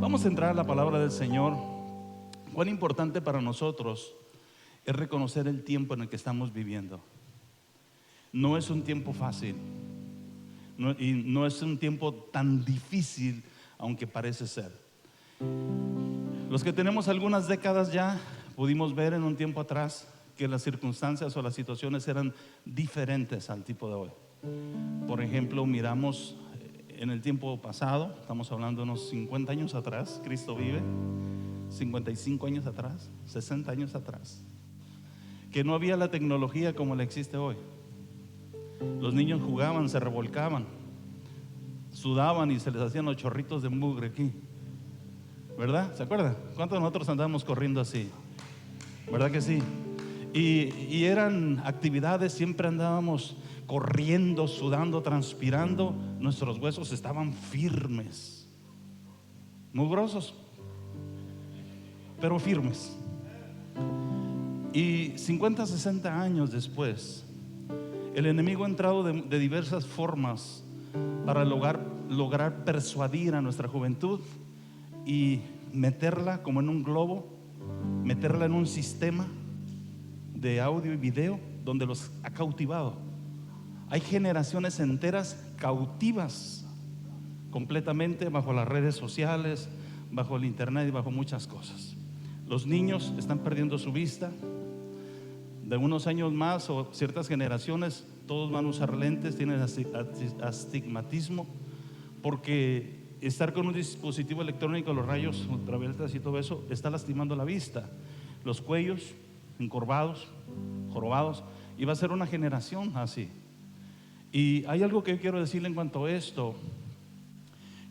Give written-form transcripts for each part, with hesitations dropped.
Vamos a entrar a la palabra del Señor. Cuán importante para nosotros es reconocer el tiempo en el que estamos viviendo. No es un tiempo fácil, y no es un tiempo tan difícil, aunque parece ser. Los que tenemos algunas décadas ya pudimos ver en un tiempo atrás que las circunstancias o las situaciones eran diferentes al tipo de hoy. Por ejemplo, miramos en el tiempo pasado, estamos hablando de unos 50 años atrás, Cristo vive, 55 años atrás, 60 años atrás, que no había la tecnología como la existe hoy. Los niños jugaban, se revolcaban, sudaban y se les hacían los chorritos de mugre aquí, ¿verdad? ¿Se acuerdan? ¿Cuántos de nosotros andábamos corriendo así? ¿Verdad que sí? Y eran actividades, siempre andábamos corriendo, sudando, transpirando. Nuestros huesos estaban firmes, mugrosos, pero firmes. Y 50, 60 años después, el enemigo ha entrado de diversas formas para lograr persuadir a nuestra juventud y meterla como en un globo, meterla en un sistema de audio y video donde los ha cautivado. Hay generaciones enteras cautivas completamente bajo las redes sociales, bajo el internet y bajo muchas cosas. Los niños están perdiendo su vista. De unos años más o ciertas generaciones, todos van a usar lentes, tienen astigmatismo, porque estar con un dispositivo electrónico, los rayos ultravioletas y todo eso está lastimando la vista. Los cuellos encorvados, jorobados, y va a ser una generación así. Y hay algo que yo quiero decirle en cuanto a esto,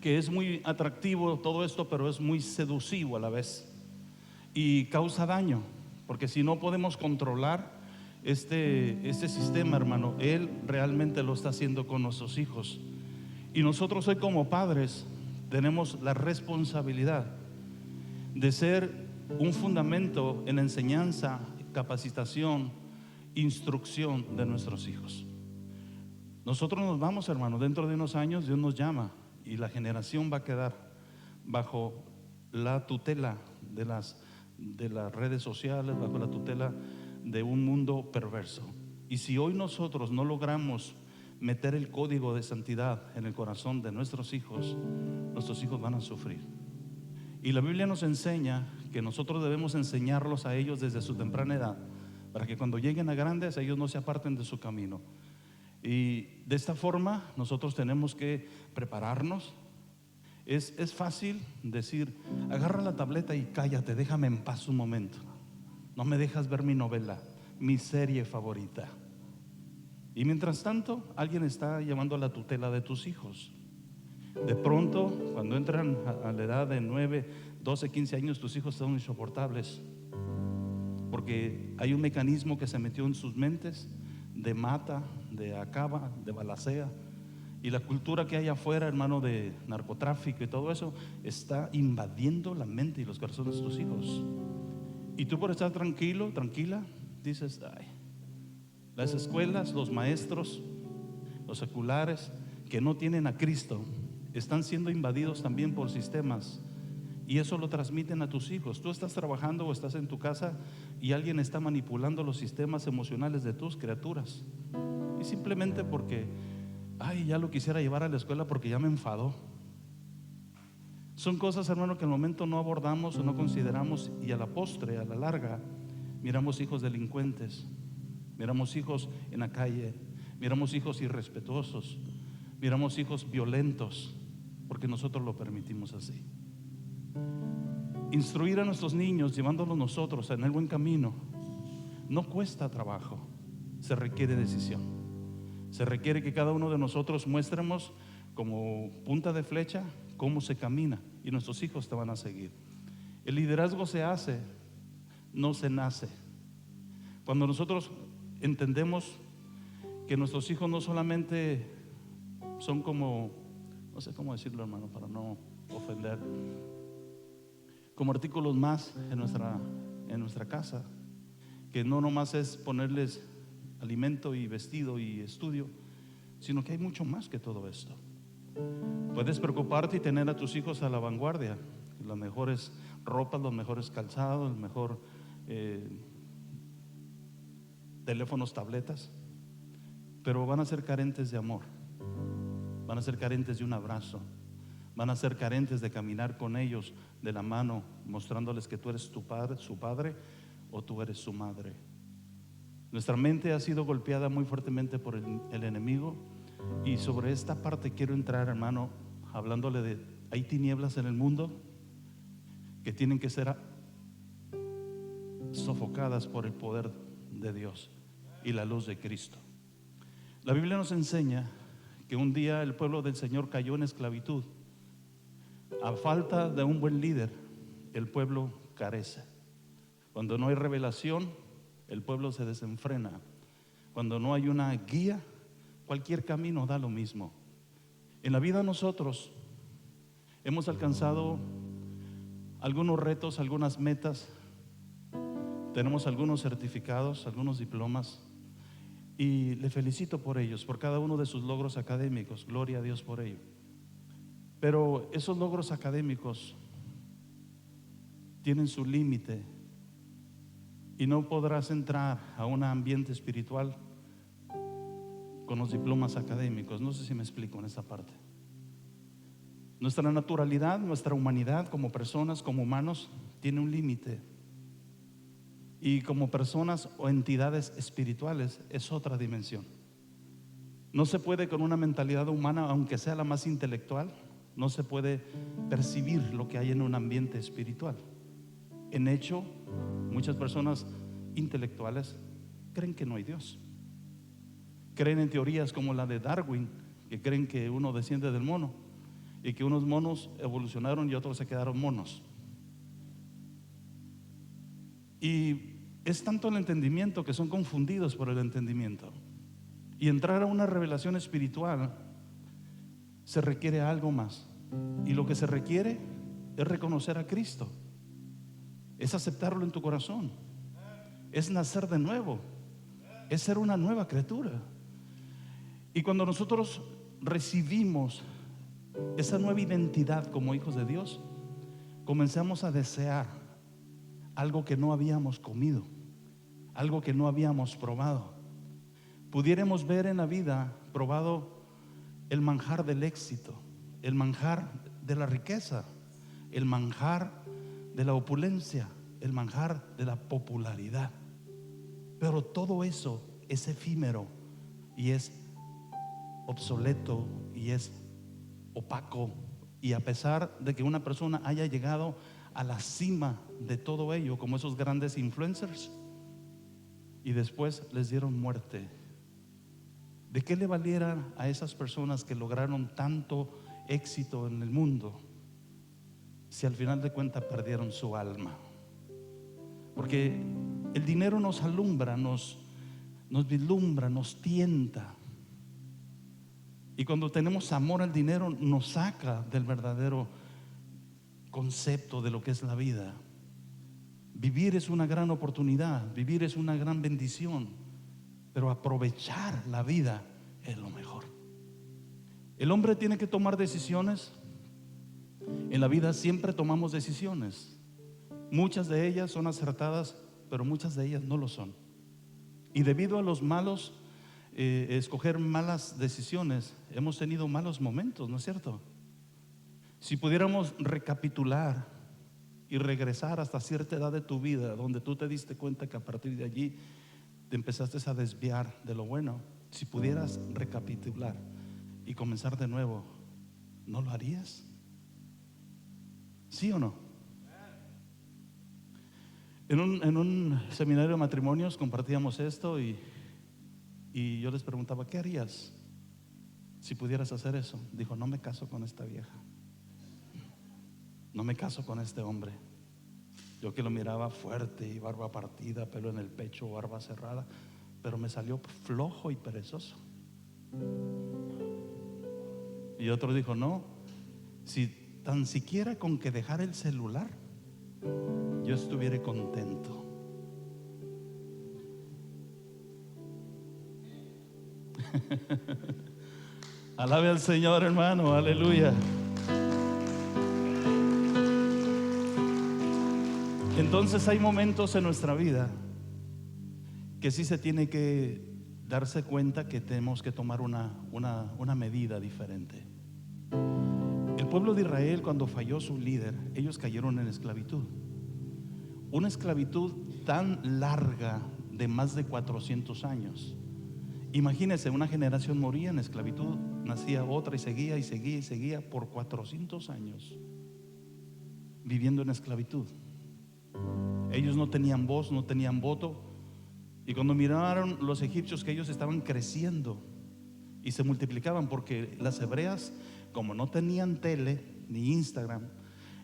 que es muy atractivo todo esto, pero es muy seductivo a la vez y causa daño, porque si no podemos controlar este sistema, hermano, Él realmente lo está haciendo con nuestros hijos. Y nosotros hoy como padres tenemos la responsabilidad de ser un fundamento en la enseñanza, capacitación, instrucción de nuestros hijos. Nosotros nos vamos, hermano, dentro de unos años Dios nos llama y la generación va a quedar bajo la tutela de las redes sociales, bajo la tutela de un mundo perverso. Y si hoy nosotros no logramos meter el código de santidad en el corazón de nuestros hijos van a sufrir. Y la Biblia nos enseña que nosotros debemos enseñarlos a ellos desde su temprana edad, para que cuando lleguen a grandes ellos no se aparten de su camino. Y de esta forma nosotros tenemos que prepararnos. Es fácil decir, agarra la tableta y cállate, déjame en paz un momento. No me dejas ver mi novela, mi serie favorita. Y mientras tanto, alguien está llevando la tutela de tus hijos. De pronto, cuando entran a la edad de 9, 12, 15 años, tus hijos son insoportables, porque hay un mecanismo que se metió en sus mentes de mata, de acaba, de balacea. Y la cultura que hay afuera, hermano, de narcotráfico y todo eso, está invadiendo la mente y los corazones de tus hijos. Y tú, por estar tranquilo, tranquila, dices, ay, las escuelas, los maestros, los seculares que no tienen a Cristo están siendo invadidos también por sistemas, y eso lo transmiten a tus hijos. Tú estás trabajando o estás en tu casa y alguien está manipulando los sistemas emocionales de tus criaturas, y simplemente porque ay, ya lo quisiera llevar a la escuela porque ya me enfadó. Son cosas, hermano, que en el momento no abordamos o no consideramos, y a la postre, a la larga, miramos hijos delincuentes, miramos hijos en la calle, miramos hijos irrespetuosos, miramos hijos violentos, porque nosotros lo permitimos así. Instruir a nuestros niños, llevándolos nosotros en el buen camino, no cuesta trabajo, se requiere decisión. Se requiere que cada uno de nosotros muestremos como punta de flecha cómo se camina, y nuestros hijos te van a seguir. El liderazgo se hace, no se nace. Cuando nosotros entendemos que nuestros hijos no solamente son como, no sé cómo decirlo, hermano, para no ofender, como artículos más en nuestra casa, que no nomás es ponerles alimento y vestido y estudio, sino que hay mucho más que todo esto. Puedes preocuparte y tener a tus hijos a la vanguardia, las mejores ropas, los mejores calzados, el mejor teléfonos, tabletas, pero van a ser carentes de amor, van a ser carentes de un abrazo, van a ser carentes de caminar con ellos de la mano, mostrándoles que tú eres tu padre, su padre, o tú eres su madre. Nuestra mente ha sido golpeada muy fuertemente por el enemigo, y sobre esta parte quiero entrar, hermano, hablándole de: hay tinieblas en el mundo que tienen que ser sofocadas por el poder de Dios y la luz de Cristo. La Biblia nos enseña que un día el pueblo del Señor cayó en esclavitud. A falta de un buen líder, el pueblo carece. Cuando no hay revelación, el pueblo se desenfrena. Cuando no hay una guía, cualquier camino da lo mismo. En la vida nosotros hemos alcanzado algunos retos, algunas metas, tenemos algunos certificados, algunos diplomas, y le felicito por ellos, por cada uno de sus logros académicos. Gloria a Dios por ello. Pero esos logros académicos tienen su límite, y no podrás entrar a un ambiente espiritual con los diplomas académicos. No sé si me explico en esta parte. Nuestra naturalidad, nuestra humanidad como personas, como humanos, tiene un límite, y como personas o entidades espirituales es otra dimensión. No se puede con una mentalidad humana, aunque sea la más intelectual, no se puede percibir lo que hay en un ambiente espiritual. En hecho, muchas personas intelectuales creen que no hay Dios. Creen en teorías como la de Darwin, que creen que uno desciende del mono y que unos monos evolucionaron y otros se quedaron monos. Y es tanto el entendimiento que son confundidos por el entendimiento. Y entrar a una revelación espiritual se requiere algo más. Y lo que se requiere es reconocer a Cristo, es aceptarlo en tu corazón, es nacer de nuevo, es ser una nueva criatura. Y cuando nosotros recibimos esa nueva identidad como hijos de Dios, comenzamos a desear algo que no habíamos comido, algo que no habíamos probado. Pudiéramos ver en la vida probado el manjar del éxito, el manjar de la riqueza, el manjar de la opulencia, el manjar de la popularidad. Pero todo eso es efímero y es obsoleto y es opaco. Y a pesar de que una persona haya llegado a la cima de todo ello, como esos grandes influencers, y después les dieron muerte, ¿de qué le valiera a esas personas que lograron tanto éxito en el mundo si al final de cuentas perdieron su alma? Porque el dinero nos alumbra, nos vislumbra, nos tienta. Y cuando tenemos amor al dinero, nos saca del verdadero concepto de lo que es la vida. Vivir es una gran oportunidad, vivir es una gran bendición, pero aprovechar la vida es lo mejor. El hombre tiene que tomar decisiones. En la vida siempre tomamos decisiones. Muchas de ellas son acertadas, pero muchas de ellas no lo son. Y debido a los malos, escoger malas decisiones, hemos tenido malos momentos, ¿no es cierto? Si pudiéramos recapitular y regresar hasta cierta edad de tu vida, donde tú te diste cuenta que a partir de allí te empezaste a desviar de lo bueno, si pudieras recapitular y comenzar de nuevo, ¿no lo harías? ¿Sí o no? En un seminario de matrimonios compartíamos esto, y yo les preguntaba: ¿qué harías si pudieras hacer eso? Dijo: no me caso con esta vieja, no me caso con este hombre. Yo que lo miraba fuerte y barba partida, pelo en el pecho, barba cerrada, pero me salió flojo y perezoso. Y otro dijo: no, si tan siquiera con que dejar el celular yo estuviera contento. Alabe al Señor, hermano, aleluya. Entonces hay momentos en nuestra vida que sí se tiene que darse cuenta que tenemos que tomar una medida diferente. El pueblo de Israel, cuando falló su líder, ellos cayeron en esclavitud. Una esclavitud tan larga de más de 400 años. Imagínense, una generación moría en esclavitud, nacía otra y seguía y seguía y seguía por 400 años viviendo en esclavitud. Ellos no tenían voz, no tenían voto. Y cuando miraron los egipcios que ellos estaban creciendo y se multiplicaban, porque las hebreas, como no tenían tele, ni Instagram,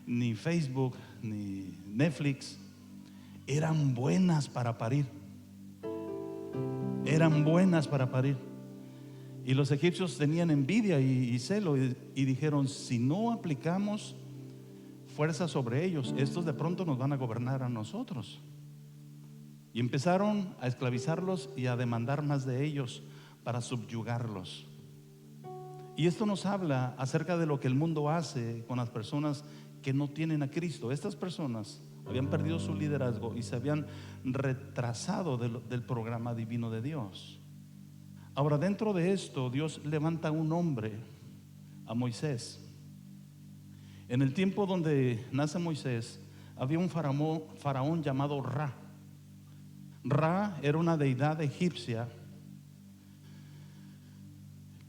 ni Facebook, ni Netflix, eran buenas para parir. Eran buenas para parir. Y los egipcios tenían envidia y celo y dijeron: si no aplicamos fuerza sobre ellos, estos de pronto nos van a gobernar a nosotros. Y empezaron a esclavizarlos y a demandar más de ellos para subyugarlos. Y esto nos habla acerca de lo que el mundo hace con las personas que no tienen a Cristo. Estas personas habían perdido su liderazgo y se habían retrasado del programa divino de Dios. Ahora, dentro de esto, Dios levanta a un hombre, a Moisés. En el tiempo donde nace Moisés, había un faraón llamado Ra. Ra era una deidad egipcia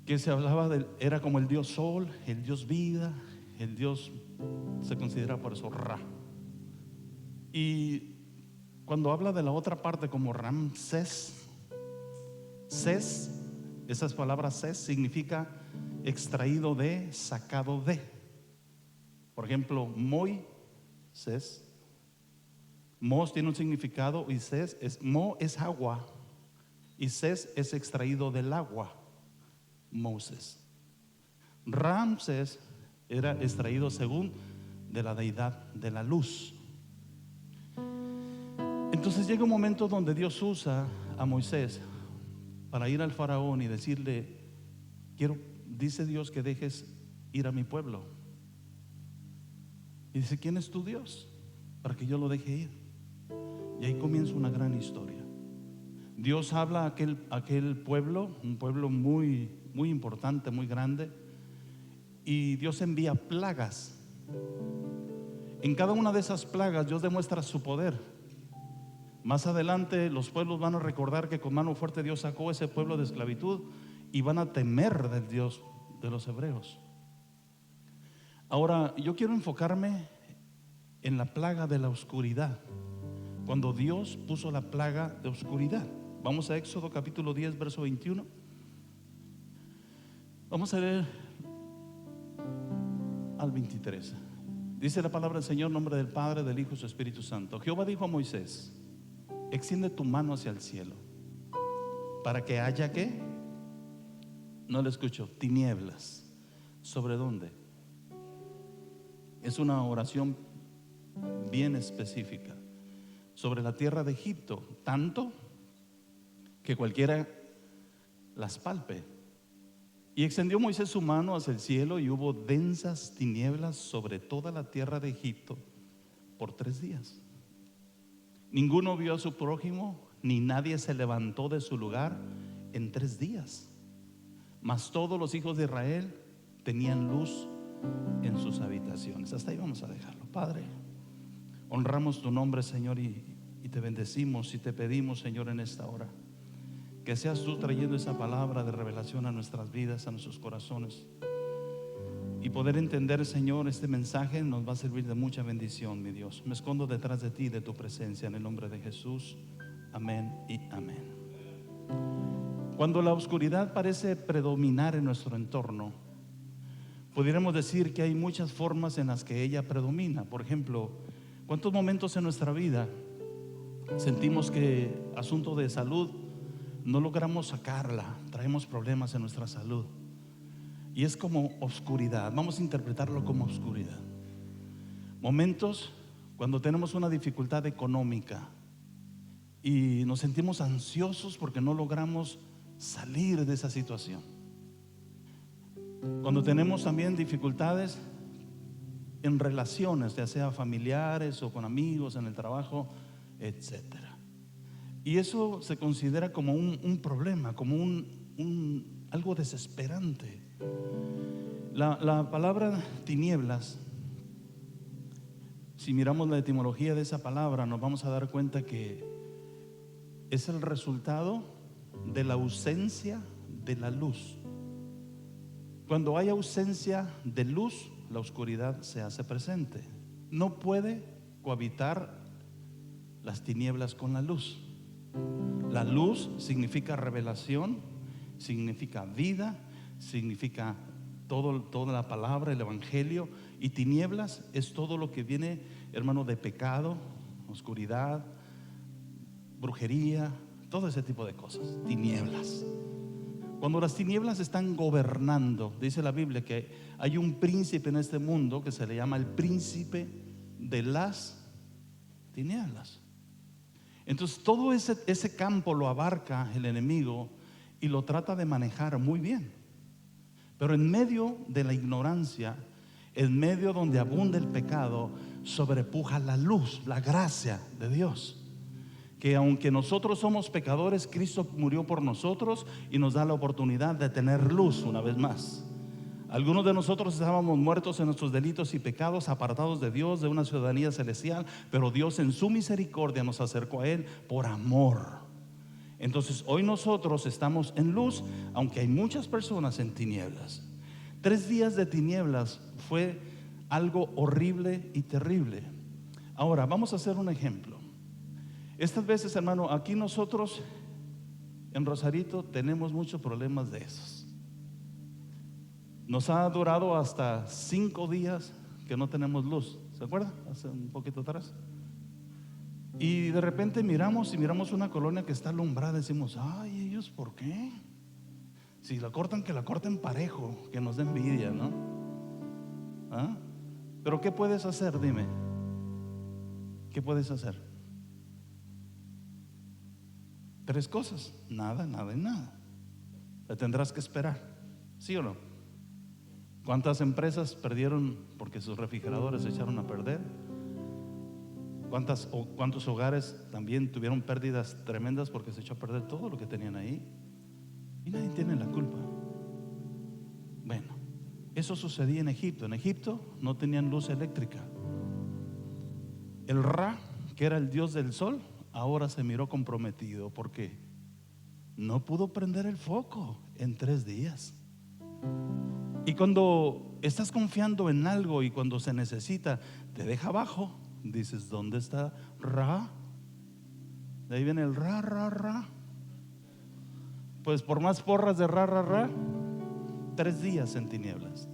que se hablaba era como el dios sol, el dios vida, el dios, se considera por eso Ra. Y cuando habla de la otra parte como Ramsés, esas palabras Ses significa extraído de, sacado de. Por ejemplo, Moisés, Mos tiene un significado y Mo es agua y Ses es extraído del agua. Moses. Ramsés era extraído según de la deidad de la luz. Entonces llega un momento donde Dios usa a Moisés para ir al faraón y decirle: dice Dios que dejes ir a mi pueblo. Y dice: ¿quién es tu Dios para que yo lo deje ir? Y ahí comienza una gran historia. Dios habla a aquel pueblo, un pueblo muy, muy importante, muy grande, y Dios envía plagas. En cada una de esas plagas Dios demuestra su poder. Más adelante los pueblos van a recordar que con mano fuerte Dios sacó ese pueblo de esclavitud y van a temer del Dios de los hebreos. Ahora yo quiero enfocarme en la plaga de la oscuridad. Cuando Dios puso la plaga de oscuridad, vamos a Éxodo capítulo 10 verso 21. Vamos a leer al 23. Dice la palabra del Señor: en nombre del Padre, del Hijo y su Espíritu Santo. Jehová dijo a Moisés: extiende tu mano hacia el cielo para que haya, ¿qué? No le escucho. Tinieblas. ¿Sobre dónde? Es una oración bien específica. Sobre la tierra de Egipto, tanto que cualquiera las palpe. Y extendió Moisés su mano hacia el cielo, y hubo densas tinieblas sobre toda la tierra de Egipto por 3 días. Ninguno vio a su prójimo, ni nadie se levantó de su lugar en 3 días. Mas todos los hijos de Israel tenían luz en sus habitaciones. Hasta ahí vamos a dejarlo. Padre, honramos tu nombre, Señor, y te bendecimos y te pedimos, Señor, en esta hora, que seas tú trayendo esa palabra de revelación a nuestras vidas, a nuestros corazones, y poder entender, Señor, este mensaje nos va a servir de mucha bendición, mi Dios. Me escondo detrás de ti, de tu presencia, en el nombre de Jesús. Amén y amén. Cuando la oscuridad parece predominar en nuestro entorno, pudiéramos decir que hay muchas formas en las que ella predomina. Por ejemplo, ¿cuántos momentos en nuestra vida sentimos que asunto de salud no logramos sacarla? Traemos problemas en nuestra salud y es como oscuridad. Vamos a interpretarlo como oscuridad. Momentos cuando tenemos una dificultad económica y nos sentimos ansiosos porque no logramos salir de esa situación. Cuando tenemos también dificultades en relaciones, ya sea familiares o con amigos, en el trabajo, etcétera. Y eso se considera como un problema, como algo desesperante. La palabra tinieblas, si miramos la etimología de esa palabra, nos vamos a dar cuenta que es el resultado de la ausencia de la luz. Cuando hay ausencia de luz, la oscuridad se hace presente. No puede cohabitar las tinieblas con la luz. La luz significa revelación, significa vida, significa toda la palabra, el evangelio. Y tinieblas es todo lo que viene, hermano, de pecado, oscuridad, brujería, todo ese tipo de cosas. Tinieblas. Cuando las tinieblas están gobernando, dice la Biblia que hay un príncipe en este mundo que se le llama el príncipe de las tinieblas. Entonces todo ese campo lo abarca el enemigo y lo trata de manejar muy bien. Pero en medio de la ignorancia, en medio donde abunda el pecado, sobrepuja la luz, la gracia de Dios. Que aunque nosotros somos pecadores, Cristo murió por nosotros y nos da la oportunidad de tener luz una vez más. Algunos de nosotros estábamos muertos en nuestros delitos y pecados, apartados de Dios, de una ciudadanía celestial, pero Dios en su misericordia nos acercó a Él por amor. Entonces hoy nosotros estamos en luz, aunque hay muchas personas en tinieblas. 3 días de tinieblas fue algo horrible y terrible. Ahora vamos a hacer un ejemplo. Estas veces, hermano, aquí nosotros en Rosarito tenemos muchos problemas de esos. Nos ha durado hasta 5 días que no tenemos luz. ¿Se acuerda? Hace un poquito atrás. Y de repente miramos una colonia que está alumbrada. Decimos, ay, ellos, ¿por qué? Si la cortan, que la corten parejo, que nos dé envidia, ¿no? ¿Ah? Pero ¿qué puedes hacer? Dime. ¿Qué puedes hacer? 3 cosas: nada, nada y nada. La tendrás que esperar, ¿sí o no? ¿Cuántas empresas perdieron porque sus refrigeradores se echaron a perder? ¿Cuántos hogares también tuvieron pérdidas tremendas porque se echó a perder todo lo que tenían ahí? Y nadie tiene la culpa. Bueno, eso sucedía en Egipto. En Egipto no tenían luz eléctrica. El Ra, que era el dios del sol, ahora se miró comprometido porque no pudo prender el foco en 3 días. Y cuando estás confiando en algo y cuando se necesita, te deja abajo. Dices, ¿dónde está Ra? De ahí viene el Ra, Ra, Ra. Pues por más porras de Ra, Ra, Ra, 3 días en tinieblas.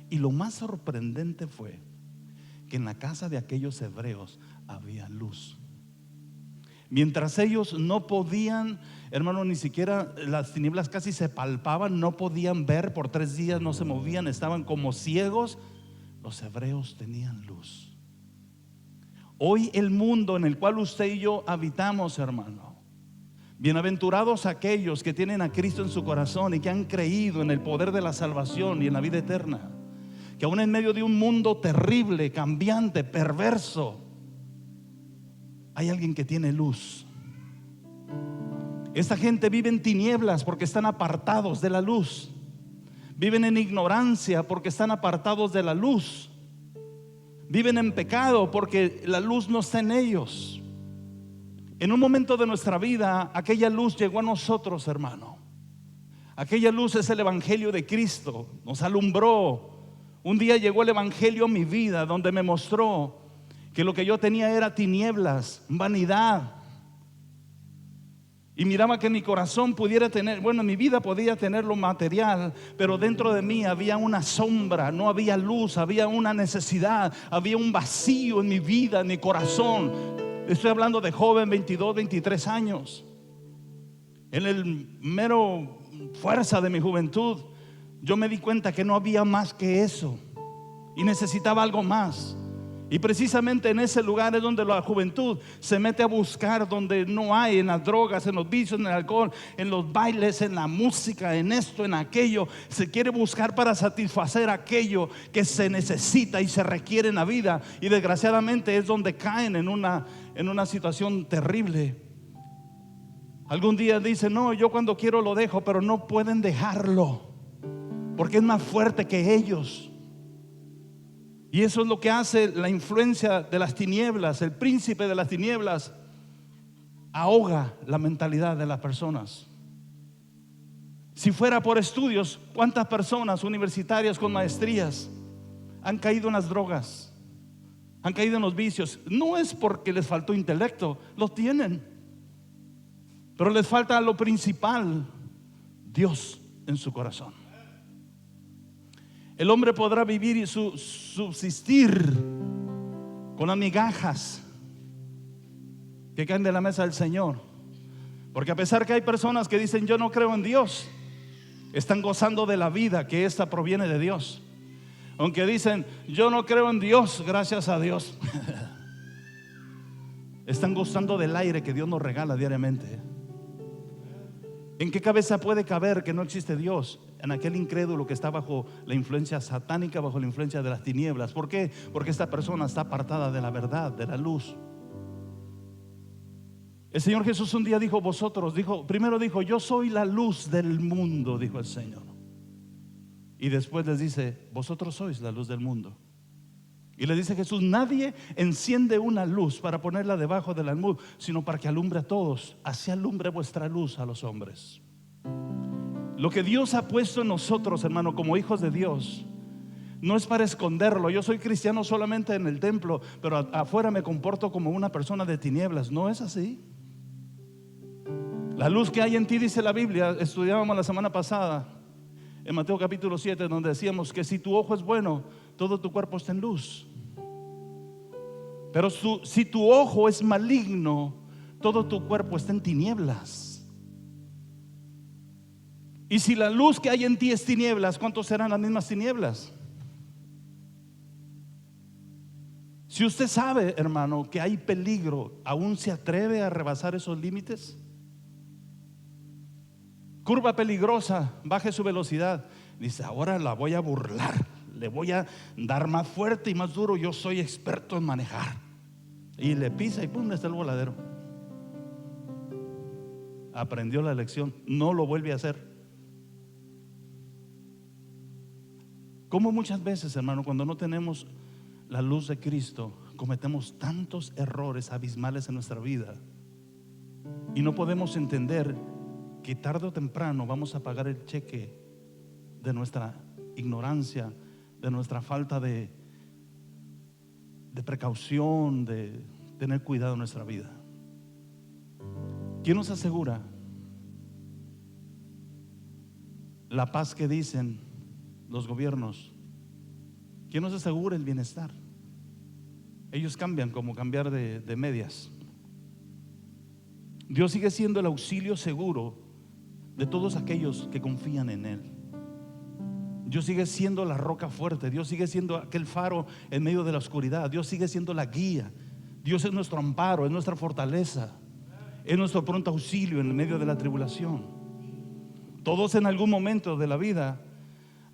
Y lo más sorprendente fue que en la casa de aquellos hebreos había luz. Mientras ellos no podían, hermano, ni siquiera las tinieblas casi se palpaban, no podían ver, por 3 días no se movían, estaban como ciegos, los hebreos tenían luz. Hoy el mundo en el cual usted y yo habitamos, hermano, bienaventurados aquellos que tienen a Cristo en su corazón y que han creído en el poder de la salvación y en la vida eterna, que aún en medio de un mundo terrible, cambiante, perverso, hay alguien que tiene luz. Esta gente vive en tinieblas porque están apartados de la luz. Viven en ignorancia porque están apartados de la luz. Viven en pecado porque la luz no está en ellos. En un momento de nuestra vida, aquella luz llegó a nosotros, hermano. Aquella luz es el evangelio de Cristo. Nos alumbró. Un día llegó el evangelio a mi vida, donde me mostró que lo que yo tenía era tinieblas, vanidad. Y miraba que mi corazón pudiera tener, bueno, mi vida podía tener lo material, pero dentro de mí había una sombra, no había luz, había una necesidad, había un vacío en mi vida, en mi corazón. Estoy hablando de joven, 22, 23 años. En el mero fuerza de mi juventud, yo me di cuenta que no había más que eso y necesitaba algo más. Y precisamente en ese lugar es donde la juventud se mete a buscar, donde no hay, en las drogas, en los vicios, en el alcohol, en los bailes, en la música, en esto, en aquello. Se quiere buscar para satisfacer aquello que se necesita y se requiere en la vida. Y desgraciadamente es donde caen en una situación terrible. Algún día dicen, no, yo cuando quiero lo dejo, pero no pueden dejarlo porque es más fuerte que ellos. Y eso es lo que hace la influencia de las tinieblas. El príncipe de las tinieblas ahoga la mentalidad de las personas. Si fuera por estudios, ¿cuántas personas universitarias con maestrías han caído en las drogas? Han caído en los vicios. No es porque les faltó intelecto, lo tienen, pero les falta lo principal: Dios en su corazón. El hombre podrá vivir y subsistir con las migajas que caen de la mesa del Señor. Porque a pesar que hay personas que dicen yo no creo en Dios, están gozando de la vida, que esta proviene de Dios. Aunque dicen yo no creo en Dios, gracias a Dios, están gozando del aire que Dios nos regala diariamente. ¿En qué cabeza puede caber que no existe Dios? En aquel incrédulo que está bajo la influencia satánica, bajo la influencia de las tinieblas. ¿Por qué? Porque esta persona está apartada de la verdad, de la luz. El Señor Jesús un día dijo, primero dijo, yo soy la luz del mundo, dijo el Señor. Y después les dice, vosotros sois la luz del mundo. Y le dice Jesús, nadie enciende una luz para ponerla debajo del almud, sino para que alumbre a todos. Así alumbre vuestra luz a los hombres. Lo que Dios ha puesto en nosotros, hermano, como hijos de Dios, no es para esconderlo. Yo soy cristiano solamente en el templo, pero afuera me comporto como una persona de tinieblas. No es así. La luz que hay en ti, dice la Biblia, estudiábamos la semana pasada en Mateo capítulo 7, donde decíamos que si tu ojo es bueno, todo tu cuerpo está en luz. Pero si tu ojo es maligno, todo tu cuerpo está en tinieblas. Y si la luz que hay en ti es tinieblas, ¿cuántos serán las mismas tinieblas? Si usted sabe, hermano, que hay peligro, ¿aún se atreve a rebasar esos límites? Curva peligrosa, baje su velocidad. Dice, ahora la voy a burlar, le voy a dar más fuerte y más duro, yo soy experto en manejar. Y le pisa y pum, está el voladero. Aprendió la lección, no lo vuelve a hacer. Como muchas veces, hermano, cuando no tenemos la luz de Cristo, cometemos tantos errores abismales en nuestra vida y no podemos entender que tarde o temprano vamos a pagar el cheque de nuestra ignorancia, de nuestra falta de precaución, de tener cuidado en nuestra vida. ¿Quién nos asegura la paz que dicen los gobiernos? ¿Quién nos asegura el bienestar? Ellos cambian como cambiar de medias. Dios sigue siendo el auxilio seguro de todos aquellos que confían en Él. Dios sigue siendo la roca fuerte. Dios sigue siendo aquel faro en medio de la oscuridad. Dios sigue siendo la guía. Dios es nuestro amparo, es nuestra fortaleza, es nuestro pronto auxilio en medio de la tribulación. Todos en algún momento de la vida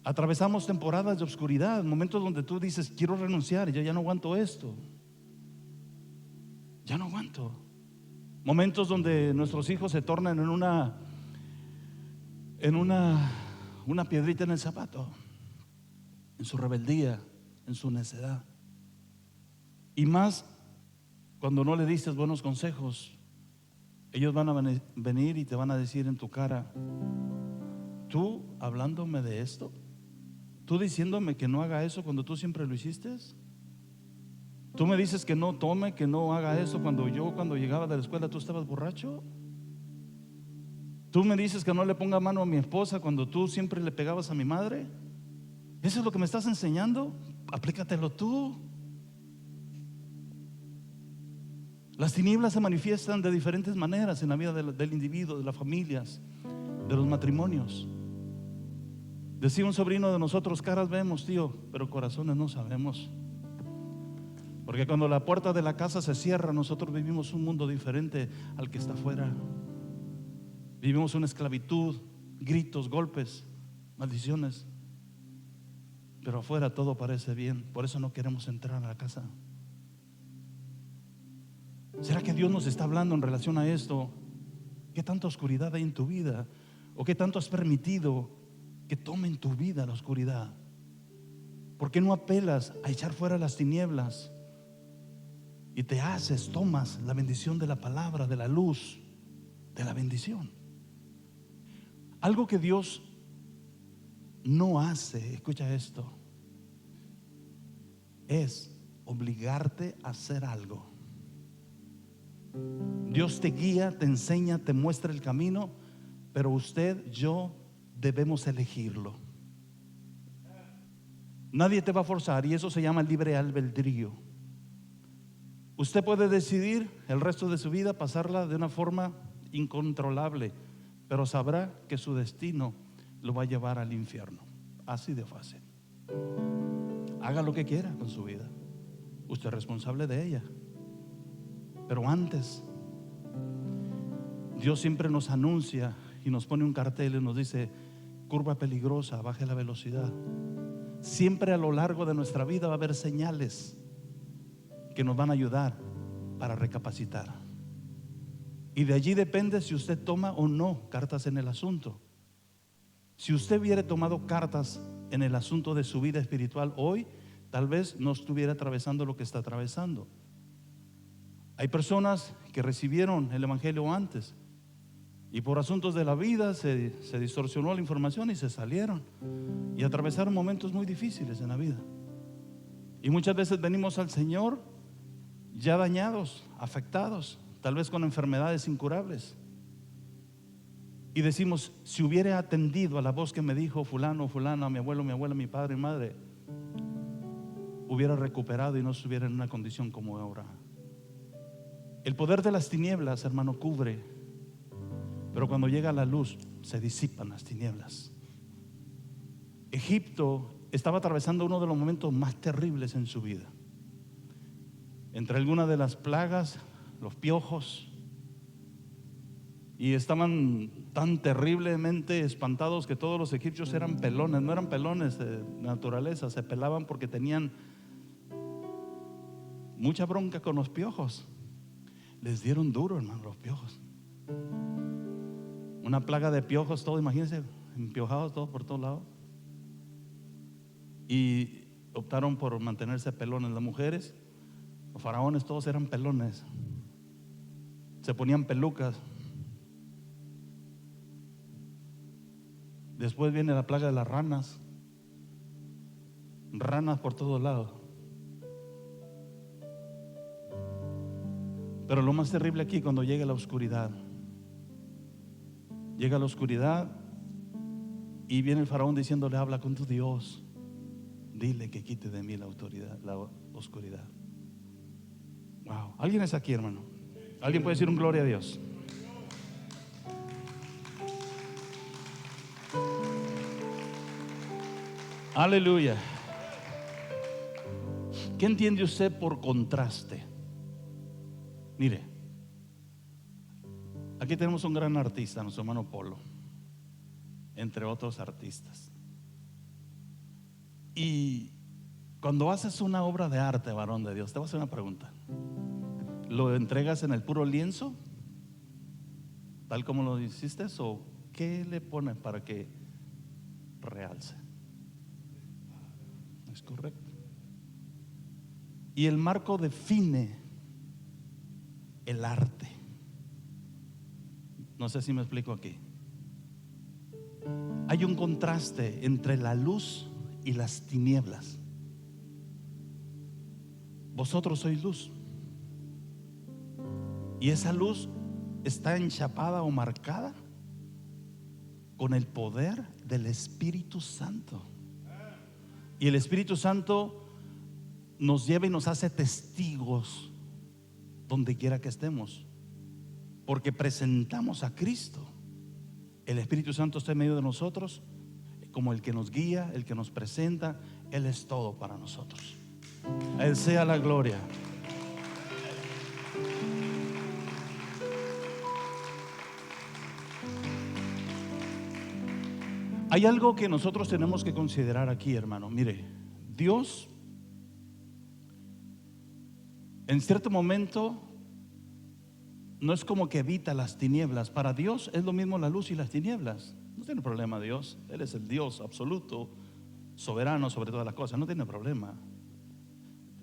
atravesamos temporadas de oscuridad, momentos donde tú dices, quiero renunciar, yo ya no aguanto esto, ya no aguanto. Momentos donde nuestros hijos se tornan en una piedrita en el zapato, en su rebeldía, en su necedad. Y más cuando no le diste buenos consejos, ellos van a venir y te van a decir en tu cara, tú hablándome de esto, tú diciéndome que no haga eso cuando tú siempre lo hiciste. Tú me dices que no tome, que no haga eso cuando llegaba de la escuela tú estabas borracho. Tú me dices que no le ponga mano a mi esposa cuando tú siempre le pegabas a mi madre. ¿Eso es lo que me estás enseñando? Aplícatelo tú. Las tinieblas se manifiestan de diferentes maneras en la vida del individuo, de las familias, de los matrimonios. Decía un sobrino de nosotros, caras vemos, tío, pero corazones no sabemos. Porque cuando la puerta de la casa se cierra, nosotros vivimos un mundo diferente al que está afuera. Vivimos una esclavitud, gritos, golpes, maldiciones. Pero afuera todo parece bien. Por eso no queremos entrar a la casa. ¿Será que Dios nos está hablando en relación a esto? ¿Qué tanta oscuridad hay en tu vida? ¿O qué tanto has permitido que tome en tu vida la oscuridad? ¿Por qué no apelas a echar fuera las tinieblas y te tomas la bendición de la palabra, de la luz, de la bendición? Algo que Dios no hace, escucha esto, es obligarte a hacer algo. Dios te guía, te enseña, te muestra el camino, pero usted, yo, debemos elegirlo. Nadie te va a forzar, y eso se llama libre albedrío. Usted puede decidir el resto de su vida pasarla de una forma incontrolable, pero sabrá que su destino lo va a llevar al infierno. Así de fácil. Haga lo que quiera con su vida. Usted es responsable de ella. Pero antes, Dios siempre nos anuncia y nos pone un cartel y nos dice: curva peligrosa, baje la velocidad. Siempre a lo largo de nuestra vida va a haber señales que nos van a ayudar para recapacitar. Y de allí depende si usted toma o no cartas en el asunto. Si usted hubiera tomado cartas en el asunto de su vida espiritual hoy, tal vez no estuviera atravesando lo que está atravesando. Hay personas que recibieron el evangelio antes y por asuntos de la vida se distorsionó la información y se salieron y atravesaron momentos muy difíciles en la vida. Y muchas veces venimos al Señor ya dañados, afectados, tal vez con enfermedades incurables, y decimos: si hubiera atendido a la voz que me dijo fulano, fulana, mi abuelo, mi abuela, mi padre y madre, hubiera recuperado y no estuviera en una condición como ahora. El poder de las tinieblas, hermano, cubre, pero cuando llega la luz se disipan las tinieblas. Egipto estaba atravesando uno de los momentos más terribles en su vida. Entre algunas de las plagas, los piojos, y estaban tan terriblemente espantados que todos los egipcios eran pelones. No eran pelones de naturaleza, se pelaban porque tenían mucha bronca con los piojos. Les dieron duro, hermano, los piojos. Una plaga de piojos, todo, imagínense, empiojados todos por todos lados. Y optaron por mantenerse pelones. Las mujeres, los faraones, todos eran pelones. Se ponían pelucas. Después viene la plaga de las ranas. Ranas por todos lados. Pero lo más terrible aquí, cuando llega la oscuridad. Llega la oscuridad y viene el faraón diciéndole: habla con tu Dios, dile que quite de mí la autoridad, la oscuridad. Wow, ¿alguien es aquí, hermano? ¿Alguien puede decir un gloria a Dios? Aleluya. ¿Qué entiende usted por contraste? Mire, aquí tenemos un gran artista, nuestro hermano Polo, entre otros artistas. Y cuando haces una obra de arte, varón de Dios, te voy a hacer una pregunta. ¿Lo entregas en el puro lienzo, tal como lo hiciste, o qué le pones para que realce? Es correcto. Y el marco define el arte. No sé si me explico aquí. Hay un contraste entre la luz y las tinieblas. Vosotros sois luz, y esa luz está enchapada o marcada con el poder del Espíritu Santo. Y el Espíritu Santo nos lleva y nos hace testigos donde quiera que estemos, porque presentamos a Cristo. El Espíritu Santo está en medio de nosotros como el que nos guía, el que nos presenta. Él es todo para nosotros. A Él sea la gloria. Hay algo que nosotros tenemos que considerar aquí, hermano. Mire, Dios en cierto momento no es como que evita las tinieblas. Para Dios es lo mismo la luz y las tinieblas. No tiene problema Dios. Él es el Dios absoluto, soberano sobre todas las cosas. No tiene problema.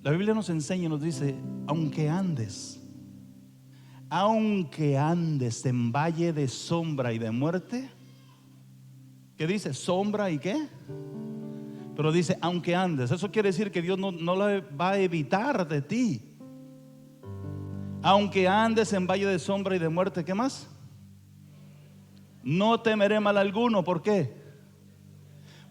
La Biblia nos enseña y nos dice: aunque andes en valle de sombra y de muerte. ¿Qué dice? ¿Sombra y qué? Pero dice aunque andes. Eso quiere decir que Dios no la va a evitar de ti. Aunque andes en valle de sombra y de muerte, ¿qué más? No temeré mal alguno. ¿Por qué?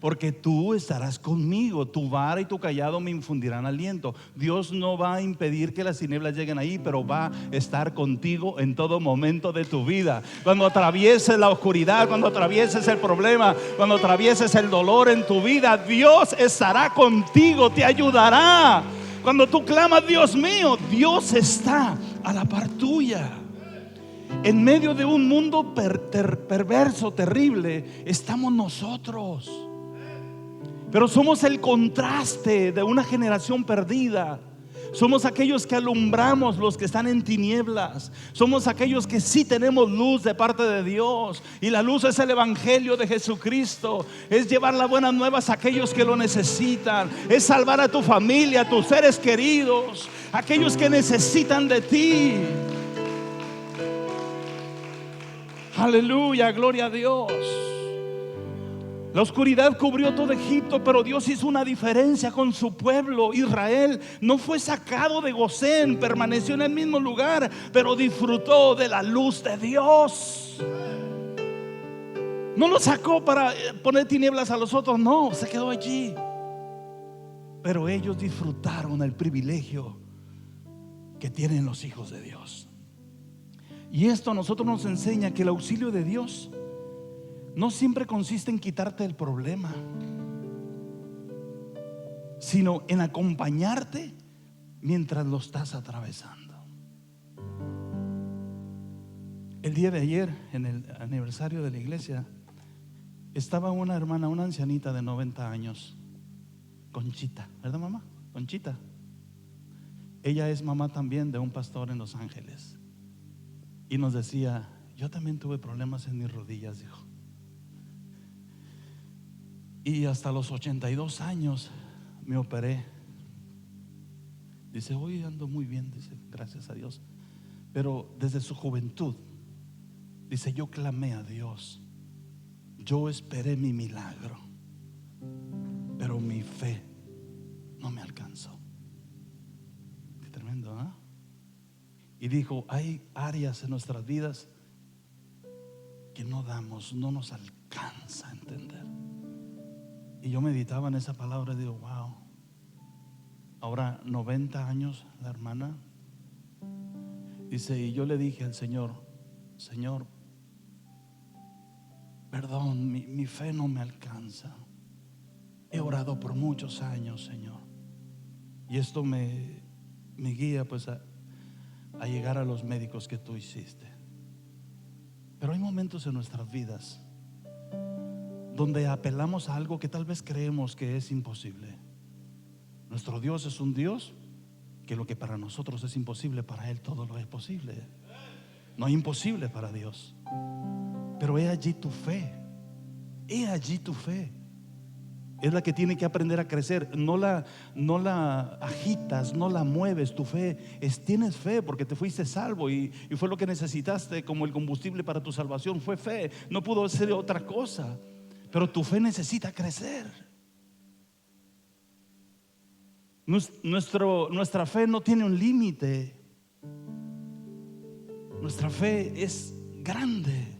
Porque tú estarás conmigo, tu vara y tu callado me infundirán aliento. Dios no va a impedir que las tinieblas lleguen ahí, pero va a estar contigo en todo momento de tu vida. Cuando atravieses la oscuridad, cuando atravieses el problema, cuando atravieses el dolor en tu vida, Dios estará contigo, te ayudará. Cuando tú clamas, Dios mío, Dios está a la par tuya. En medio de un mundo perverso, terrible, estamos nosotros. Pero somos el contraste de una generación perdida. Somos aquellos que alumbramos los que están en tinieblas. Somos aquellos que sí tenemos luz de parte de Dios. Y la luz es el evangelio de Jesucristo. Es llevar las buenas nuevas a aquellos que lo necesitan. Es salvar a tu familia, a tus seres queridos, aquellos que necesitan de ti. Aleluya, gloria a Dios. La oscuridad cubrió todo Egipto, pero Dios hizo una diferencia con su pueblo. Israel no fue sacado de Gosén, permaneció en el mismo lugar, pero disfrutó de la luz de Dios. No lo sacó para poner tinieblas a los otros, no, se quedó allí. Pero ellos disfrutaron el privilegio que tienen los hijos de Dios. Y esto a nosotros nos enseña que el auxilio de Dios no siempre consiste en quitarte el problema, sino en acompañarte mientras lo estás atravesando. El día de ayer, en el aniversario de la iglesia, estaba una hermana, una ancianita de 90 años, Conchita, ¿verdad mamá? Conchita. Ella es mamá también de un pastor en Los Ángeles. Y nos decía: yo también tuve problemas en mis rodillas, dijo. Y hasta los 82 años me operé. Dice: hoy ando muy bien, dice, gracias a Dios. Pero desde su juventud, dice, yo clamé a Dios, yo esperé mi milagro, pero mi fe no me alcanzó. Qué tremendo, ¿no? Y dijo: hay áreas en nuestras vidas que no nos alcanza a entender. Y yo meditaba en esa palabra y digo: wow. Ahora 90 años la hermana. Dice: y yo le dije al Señor: Señor, perdón, mi fe no me alcanza. He orado por muchos años, Señor, y esto me guía pues a llegar a los médicos que tú hiciste. Pero hay momentos en nuestras vidas donde apelamos a algo que tal vez creemos que es imposible. Nuestro Dios es un Dios que lo que para nosotros es imposible, para Él todo lo es posible. No hay imposible para Dios. Pero he allí tu fe. He allí tu fe. Es la que tiene que aprender a crecer. No la agitas, no la mueves. Tu fe tienes fe porque te fuiste salvo y fue lo que necesitaste como el combustible para tu salvación. Fue fe, no pudo ser otra cosa. Pero tu fe necesita crecer. Nuestra fe no tiene un límite. Nuestra fe es grande.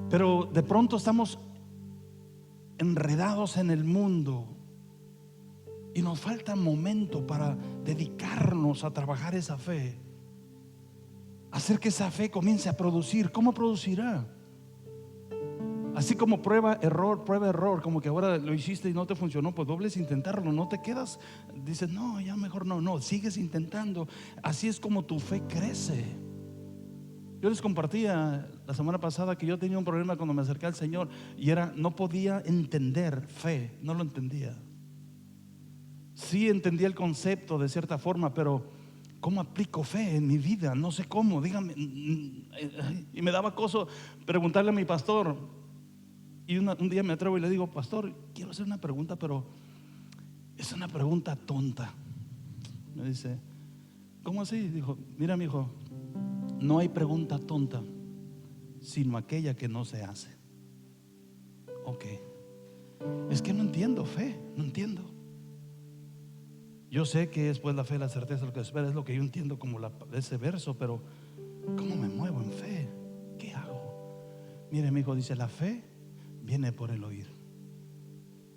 Pero de pronto estamos enredados en el mundo y nos falta momento para dedicarnos a trabajar esa fe, hacer que esa fe comience a producir. ¿Cómo producirá? Así como prueba, error, como que ahora lo hiciste y no te funcionó, pues dobles intentarlo, no te quedas, dices, no, ya mejor no, sigues intentando. Así es como tu fe crece. Yo les compartía la semana pasada que yo tenía un problema cuando me acerqué al Señor y no podía entender fe, no lo entendía. Sí entendía el concepto de cierta forma, pero ¿cómo aplico fe en mi vida? No sé cómo, dígame. Y me daba cosa preguntarle a mi pastor. Y un día me atrevo y le digo, pastor, quiero hacer una pregunta, pero es una pregunta tonta. Me dice, ¿cómo así? Dijo, mira, mi hijo, no hay pregunta tonta, sino aquella que no se hace. Ok, es que no entiendo fe, no entiendo. Yo sé que es pues la fe, la certeza, lo que espera, es lo que yo entiendo como ese verso, pero ¿cómo me muevo en fe? ¿Qué hago? Mire, mi hijo, dice, la fe viene por el oír,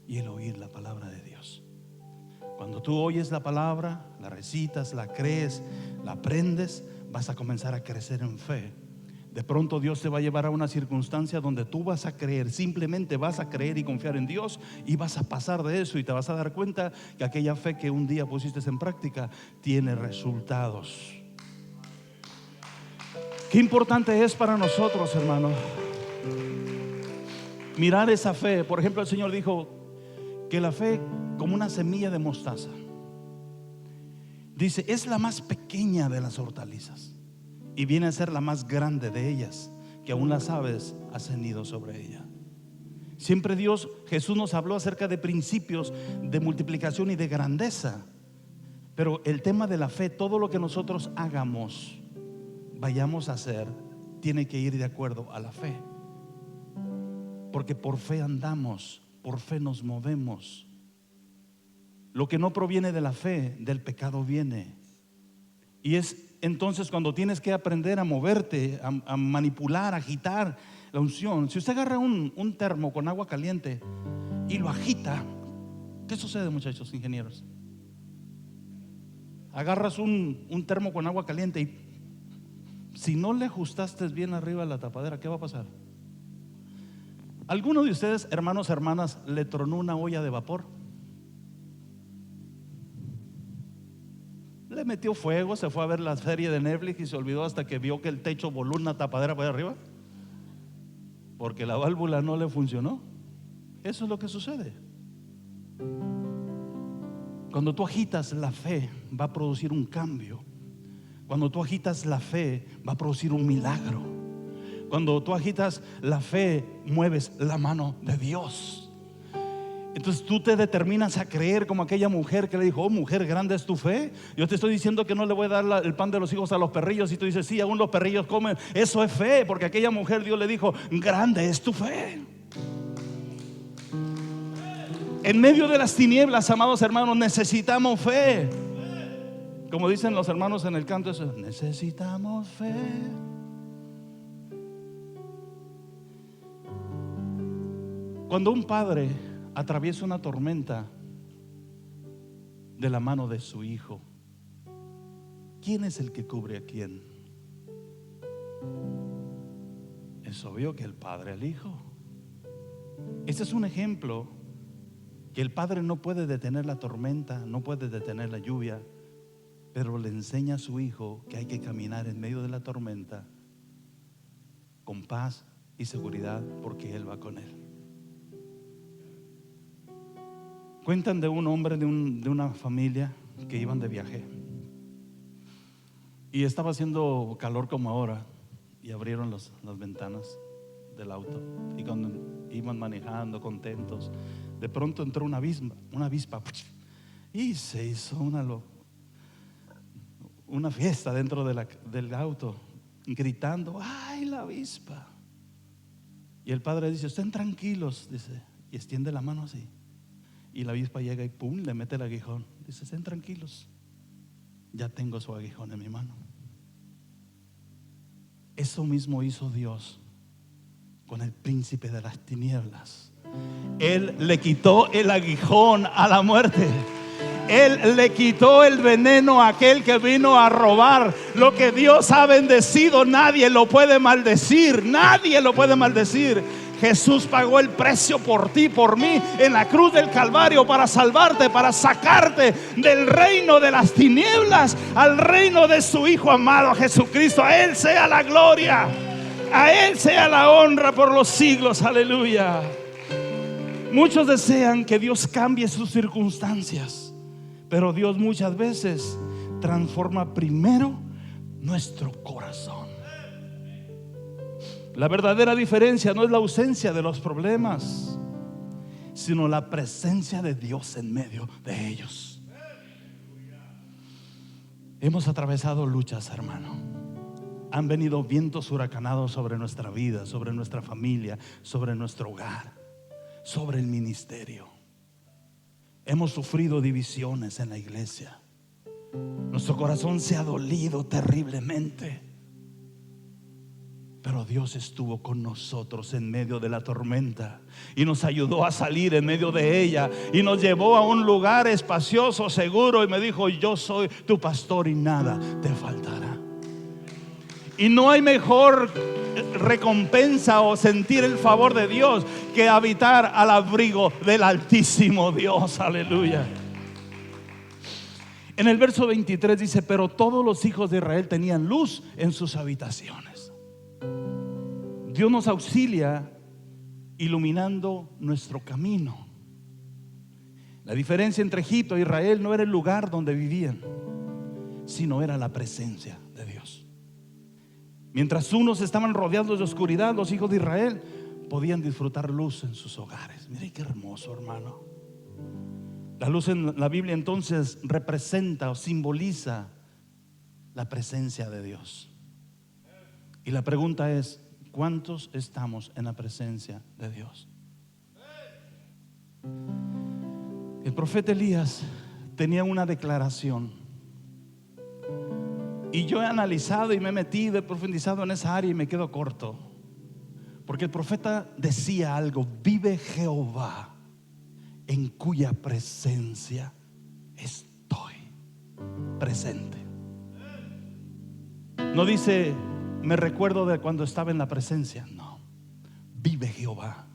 y el oír la palabra de Dios. Cuando tú oyes la palabra, la recitas, la crees, la aprendes, vas a comenzar a crecer en fe. De pronto Dios te va a llevar a una circunstancia donde tú vas a creer, simplemente vas a creer y confiar en Dios, y vas a pasar de eso y te vas a dar cuenta que aquella fe que un día pusiste en práctica tiene resultados. Qué importante es para nosotros, hermanos, mirar esa fe. Por ejemplo, el Señor dijo que la fe, como una semilla de mostaza, dice, es la más pequeña de las hortalizas y viene a ser la más grande de ellas, que aún las aves hacen nido sobre ella. Siempre Jesús nos habló acerca de principios de multiplicación y de grandeza. Pero el tema de la fe, todo lo que nosotros hagamos, vayamos a hacer, tiene que ir de acuerdo a la fe. Porque por fe andamos, por fe nos movemos. Lo que no proviene de la fe, del pecado viene. Y es entonces cuando tienes que aprender a moverte, a manipular, a agitar la unción. Si usted agarra un termo con agua caliente y lo agita, ¿qué sucede, muchachos ingenieros? Agarras un termo con agua caliente y si no le ajustaste bien arriba a la tapadera, ¿qué va a pasar? ¿Alguno de ustedes, hermanos, hermanas, le tronó una olla de vapor? Le metió fuego, se fue a ver la serie de Netflix y se olvidó hasta que vio que el techo voló una tapadera para allá arriba, porque la válvula no le funcionó. Eso es lo que sucede. Cuando tú agitas la fe, va a producir un cambio. Cuando tú agitas la fe, va a producir un milagro. Cuando tú agitas la fe, mueves la mano de Dios. Entonces tú te determinas a creer como aquella mujer que le dijo, oh, mujer, grande es tu fe. Yo te estoy diciendo que no le voy a dar el pan de los hijos a los perrillos. Y tú dices, sí, aún los perrillos comen. Eso es fe, porque aquella mujer, Dios le dijo, grande es tu fe. En medio de las tinieblas, amados hermanos, necesitamos fe. Como dicen los hermanos en el canto, eso, necesitamos fe. Cuando un padre atraviesa una tormenta de la mano de su hijo, ¿quién es el que cubre a quién? Es obvio que el padre al hijo. Este es un ejemplo que el padre no puede detener la tormenta, no puede detener la lluvia, pero le enseña a su hijo que hay que caminar en medio de la tormenta con paz y seguridad, porque él va con él. Cuentan de un hombre de una familia que iban de viaje y estaba haciendo calor como ahora, y abrieron las ventanas del auto, y cuando iban manejando contentos, de pronto entró una avispa y se hizo una fiesta dentro del auto, gritando, ¡ay, la avispa! Y el padre dice, estén tranquilos, dice, y extiende la mano así. Y la avispa llega y pum, le mete el aguijón. Dice, estén tranquilos, ya tengo su aguijón en mi mano. Eso mismo hizo Dios con el príncipe de las tinieblas. Él le quitó el aguijón a la muerte. Él le quitó el veneno a aquel que vino a robar. Lo que Dios ha bendecido, nadie lo puede maldecir. Nadie lo puede maldecir. Jesús pagó el precio por ti, por mí, en la cruz del Calvario, para salvarte, para sacarte del reino de las tinieblas al reino de su Hijo amado Jesucristo. A Él sea la gloria, a Él sea la honra por los siglos. Aleluya. Muchos desean que Dios cambie sus circunstancias, pero Dios muchas veces transforma primero nuestro corazón. La verdadera diferencia no es la ausencia de los problemas, sino la presencia de Dios en medio de ellos. Hemos atravesado luchas, hermano. Han venido vientos huracanados sobre nuestra vida, sobre nuestra familia, sobre nuestro hogar, sobre el ministerio. Hemos sufrido divisiones en la iglesia. Nuestro corazón se ha dolido terriblemente. Pero Dios estuvo con nosotros en medio de la tormenta y nos ayudó a salir en medio de ella, y nos llevó a un lugar espacioso, seguro, y me dijo: yo soy tu pastor y nada te faltará. Y no hay mejor recompensa o sentir el favor de Dios que habitar al abrigo del Altísimo Dios. Aleluya. En el verso 23 dice: pero todos los hijos de Israel tenían luz en sus habitaciones. Dios nos auxilia iluminando nuestro camino. La diferencia entre Egipto e Israel no era el lugar donde vivían, sino era la presencia de Dios. Mientras unos estaban rodeados de oscuridad, los hijos de Israel podían disfrutar luz en sus hogares. Mire qué hermoso, hermano. La luz en la Biblia entonces representa o simboliza la presencia de Dios. Y la pregunta es: ¿cuántos estamos en la presencia de Dios? El profeta Elías tenía una declaración, y yo he analizado y me he metido, he profundizado en esa área y me quedo corto, porque el profeta decía algo: vive Jehová, en cuya presencia estoy presente. No dice: me recuerdo de cuando estaba en la presencia. No, vive Jehová,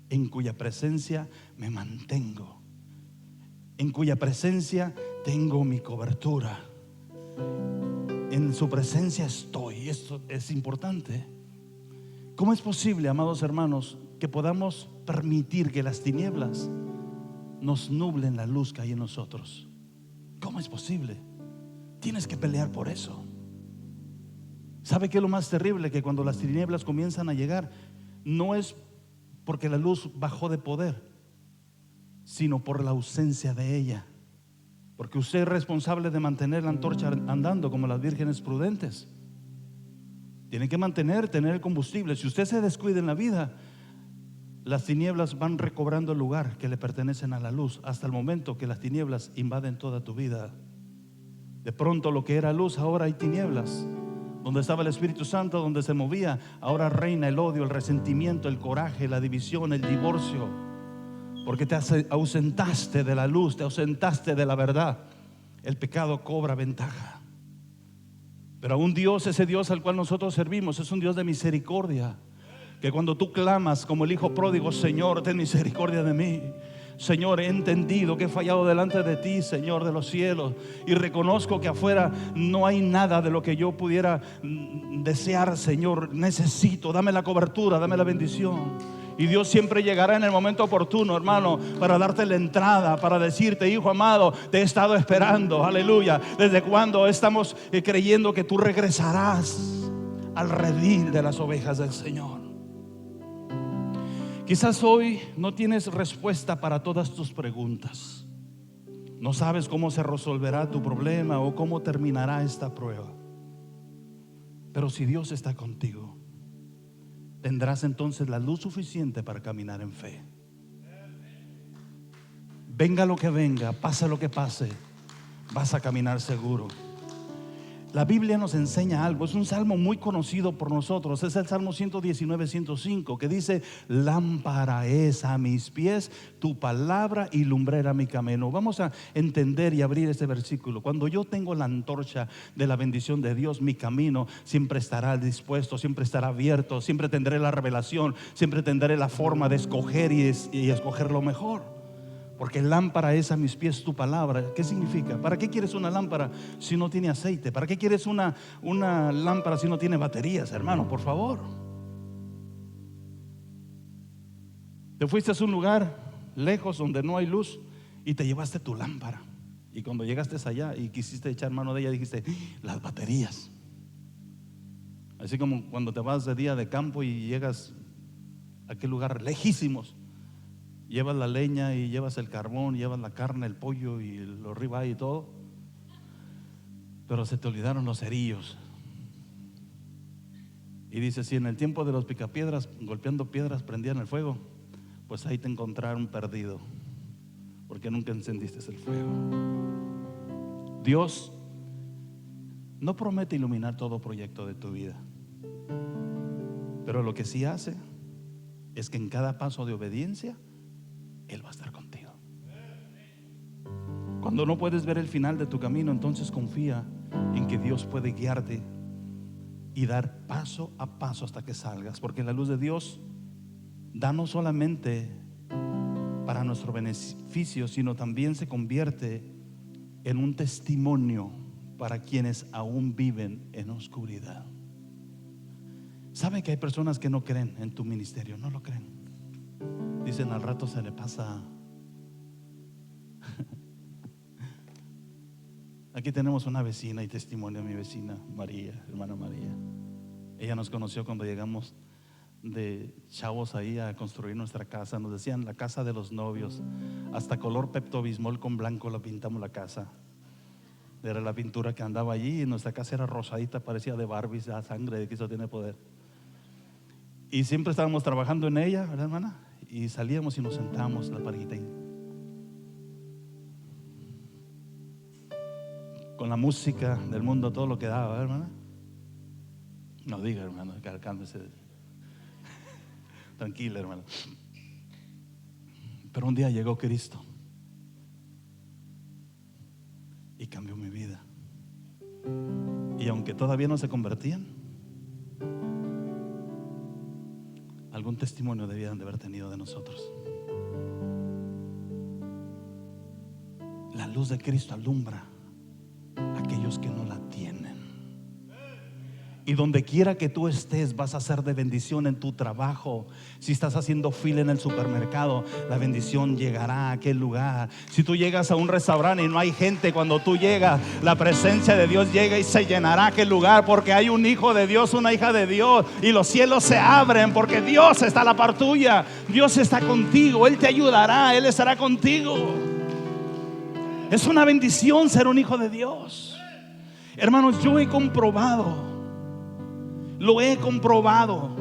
en cuya presencia me mantengo, en cuya presencia tengo mi cobertura, en su presencia estoy. Esto es importante. ¿Cómo es posible, amados hermanos, que podamos permitir que las tinieblas nos nublen la luz que hay en nosotros? ¿Cómo es posible? Tienes que pelear por eso. ¿Sabe qué es lo más terrible? Que cuando las tinieblas comienzan a llegar, no es porque la luz bajó de poder, sino por la ausencia de ella. Porque usted es responsable de mantener la antorcha andando como las vírgenes prudentes. Tiene que tener el combustible. Si usted se descuida en la vida, las tinieblas van recobrando el lugar que le pertenecen a la luz, hasta el momento que las tinieblas invaden toda tu vida. De pronto lo que era luz, ahora hay tinieblas. Donde estaba el Espíritu Santo, donde se movía, ahora reina el odio, el resentimiento, el coraje, la división, el divorcio. Porque te ausentaste de la luz, te ausentaste de la verdad. El pecado cobra ventaja. Pero un Dios, ese Dios al cual nosotros servimos, es un Dios de misericordia. Que cuando tú clamas como el hijo pródigo: Señor, ten misericordia de mí. Señor, he entendido que he fallado delante de ti, Señor de los cielos, y reconozco que afuera no hay nada de lo que yo pudiera desear, Señor. Necesito, dame la cobertura, dame la bendición. Y Dios siempre llegará en el momento oportuno, hermano, para darte la entrada, para decirte: hijo amado, te he estado esperando. Aleluya. ¿Desde cuándo estamos creyendo que tú regresarás al redil de las ovejas del Señor? Quizás hoy no tienes respuesta para todas tus preguntas. No sabes cómo se resolverá tu problema o cómo terminará esta prueba. Pero si Dios está contigo, tendrás entonces la luz suficiente para caminar en fe. Venga lo que venga, pase lo que pase, vas a caminar seguro. La Biblia nos enseña algo. Es un salmo muy conocido por nosotros. Es el Salmo 119, 105, que dice: lámpara es a mis pies tu palabra y lumbrera mi camino. Vamos a entender y abrir este versículo. Cuando yo tengo la antorcha de la bendición de Dios, mi camino siempre estará dispuesto, siempre estará abierto, siempre tendré la revelación, siempre tendré la forma de escoger y escoger lo mejor. Porque lámpara es a mis pies tu palabra. ¿Qué significa? ¿Para qué quieres una lámpara si no tiene aceite? ¿Para qué quieres una lámpara si no tiene baterías, hermano? Por favor. Te fuiste a un lugar lejos donde no hay luz y te llevaste tu lámpara. Y cuando llegaste allá y quisiste echar mano de ella, dijiste: las baterías. Así como cuando te vas de día de campo y llegas a aquel lugar lejísimos. Llevas la leña y llevas el carbón, llevas la carne, el pollo y los ribeye y todo, pero se te olvidaron los cerillos. Y dice: si en el tiempo de los picapiedras, golpeando piedras, prendían el fuego, pues ahí te encontraron perdido, porque nunca encendiste el fuego. Dios no promete iluminar todo proyecto de tu vida, pero lo que sí hace es que en cada paso de obediencia Él va a estar contigo. Cuando no puedes ver el final de tu camino, entonces confía en que Dios puede guiarte y dar paso a paso hasta que salgas. Porque la luz de Dios da no solamente para nuestro beneficio, sino también se convierte en un testimonio para quienes aún viven en oscuridad. ¿Sabe que hay personas que no creen en tu ministerio? No lo creen. Dicen: al rato se le pasa. Aquí tenemos una vecina y testimonio de mi vecina María, hermana María. Ella nos conoció cuando llegamos de chavos ahí a construir nuestra casa. Nos decían la casa de los novios. Hasta color Pepto-Bismol con blanco la pintamos la casa. Era la pintura que andaba allí y nuestra casa era rosadita, parecía de Barbie, la sangre de Cristo tiene poder. Y siempre estábamos trabajando en ella, ¿verdad, hermana? Y salíamos y nos sentábamos en la parejita ahí, con la música del mundo, todo lo que daba, ¿verdad, hermana? No diga, hermano, cálmese. Tranquila, hermano. Pero un día llegó Cristo y cambió mi vida. Y aunque todavía no se convertían, algún testimonio debían de haber tenido de nosotros. La luz de Cristo alumbra a aquellos que no la tienen. Y donde quiera que tú estés, vas a ser de bendición en tu trabajo. Si estás haciendo fila en el supermercado, la bendición llegará a aquel lugar. Si tú llegas a un restaurante y no hay gente, cuando tú llegas, la presencia de Dios llega y se llenará aquel lugar, porque hay un hijo de Dios, una hija de Dios, y los cielos se abren, porque Dios está a la par tuya. Dios está contigo, Él te ayudará, Él estará contigo. Es una bendición ser un hijo de Dios. Hermanos, yo he comprobado, lo he comprobado,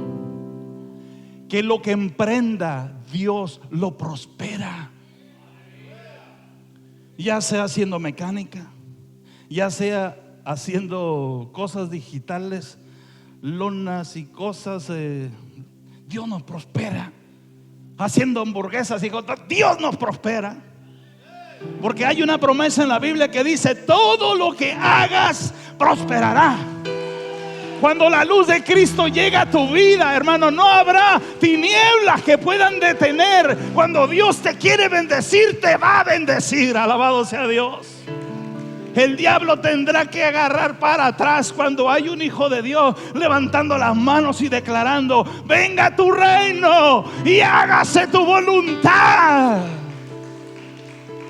que lo que emprenda, Dios lo prospera. Ya sea haciendo mecánica, ya sea haciendo cosas digitales, lonas y cosas, Dios nos prospera. Haciendo hamburguesas y cosas, Dios nos prospera. Porque hay una promesa en la Biblia que dice: todo lo que hagas prosperará. Cuando la luz de Cristo llega a tu vida, hermano, no habrá tinieblas que puedan detener. Cuando Dios te quiere bendecir, te va a bendecir. Alabado sea Dios. El diablo tendrá que agarrar para atrás cuando hay un hijo de Dios levantando las manos y declarando: venga tu reino y hágase tu voluntad.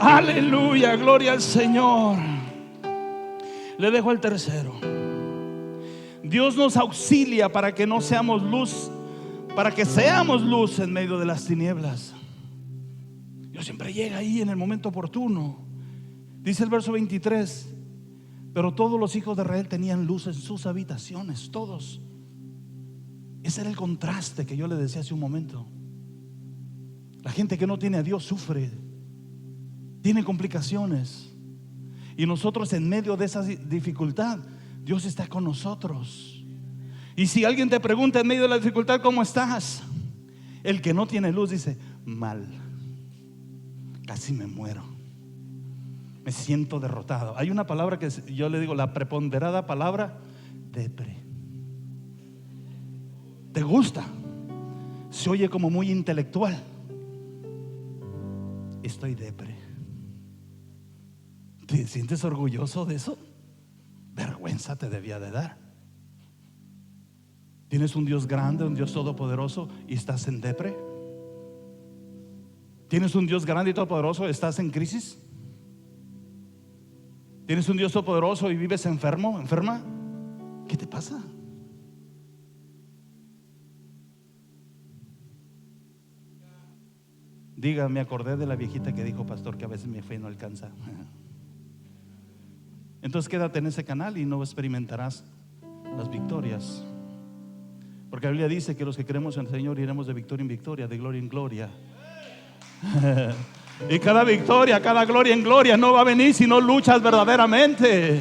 Aleluya, gloria al Señor. Le dejo el tercero. Dios nos auxilia para que no seamos luz, para que seamos luz en medio de las tinieblas. Dios siempre llega ahí en el momento oportuno. Dice el verso 23: pero todos los hijos de Israel tenían luz en sus habitaciones, todos. Ese era el contraste que yo le decía hace un momento. La gente que no tiene a Dios sufre, tiene complicaciones. Y nosotros en medio de esa dificultad, Dios está con nosotros. Y si alguien te pregunta en medio de la dificultad, ¿cómo estás? El que no tiene luz dice: mal, casi me muero, me siento derrotado. Hay una palabra que yo le digo, la preponderada palabra depre. ¿Te gusta? Se oye como muy intelectual. Estoy depre. ¿Te sientes orgulloso de eso? Vergüenza te debía de dar. ¿Tienes un Dios grande, un Dios todopoderoso y estás en depre? ¿Tienes un Dios grande y todopoderoso y estás en crisis? ¿Tienes un Dios todopoderoso y vives enfermo, enferma? ¿Qué te pasa? Diga: me acordé de la viejita que dijo, pastor, que a veces mi fe no alcanza. Entonces quédate en ese canal y no experimentarás las victorias. Porque la Biblia dice que los que creemos en el Señor iremos de victoria en victoria, de gloria en gloria. Y cada victoria, cada gloria en gloria no va a venir si no luchas verdaderamente.